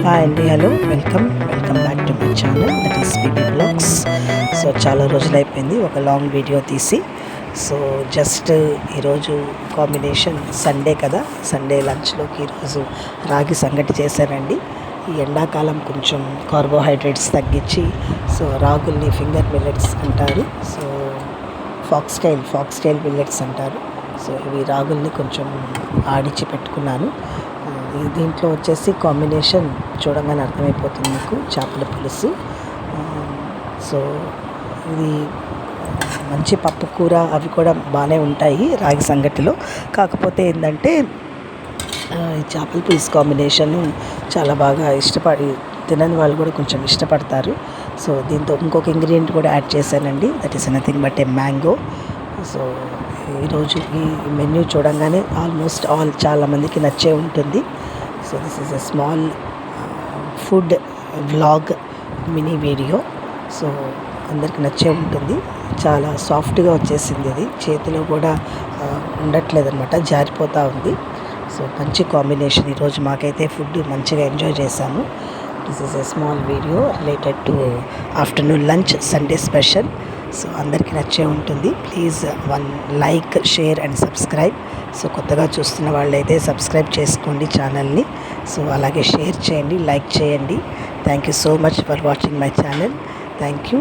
Hi అండి, hello, welcome back to my channel, that is BB blogs. So చాలా రోజులైపోయింది ఒక లాంగ్ వీడియో తీసి. సో జస్ట్ ఈరోజు కాంబినేషన్ సండే కదా, సండే లంచ్లోకి ఈరోజు రాగి సంగటి చేశానండి. ఈ ఎండాకాలం కొంచెం కార్బోహైడ్రేట్స్ తగ్గించి, సో రాగుల్ని ఫింగర్ మిల్లెట్స్ అంటారు, సో ఫాక్స్టైల్ మిల్లెట్స్ అంటారు. సో ఇవి రాగుల్ని కొంచెం ఆడించి పెట్టుకున్నాను. దీంట్లో వచ్చేసి కాంబినేషన్ చూడగానే అర్థమైపోతుంది మీకు, చేపల పులుసు. సో ఇది మంచి పప్పు కూర అవి కూడా బాగానే ఉంటాయి రాగి సంగటిలో. కాకపోతే ఏంటంటే ఈ చేపల పులుసు కాంబినేషన్ చాలా బాగా ఇష్టపడి తినని వాళ్ళు కూడా కొంచెం ఇష్టపడతారు. సో దీంతో ఇంకొక ఇంగ్రీడియంట్ కూడా యాడ్ చేశానండి, that is nothing but A mango. So ఈరోజు ఈ మెన్యూ చూడంగానే ఆల్మోస్ట్ చాలామందికి నచ్చే ఉంటుంది. So this is a small food vlog mini video. So అందరికి నచ్చే ఉంటుంది. చాలా సాఫ్ట్గా వచ్చేసింది, ఇది చేతిలో కూడా ఉండట్లేదు అనమాట, జారిపోతూ ఉంది. సో మంచి కాంబినేషన్. ఈరోజు మాకైతే ఫుడ్ మంచిగా ఎంజాయ్ చేశాము. This is a small video related to afternoon lunch Sunday special. So అందరికీ నచ్చే ఉంటుంది. Please like, share and subscribe. So కొత్తగా చూస్తున్న వాళ్ళైతే సబ్స్క్రైబ్ చేసుకోండి ఛానల్ని. సో అలాగే షేర్ చేయండి, లైక్ చేయండి. Thank you so much for watching my channel. Thank you.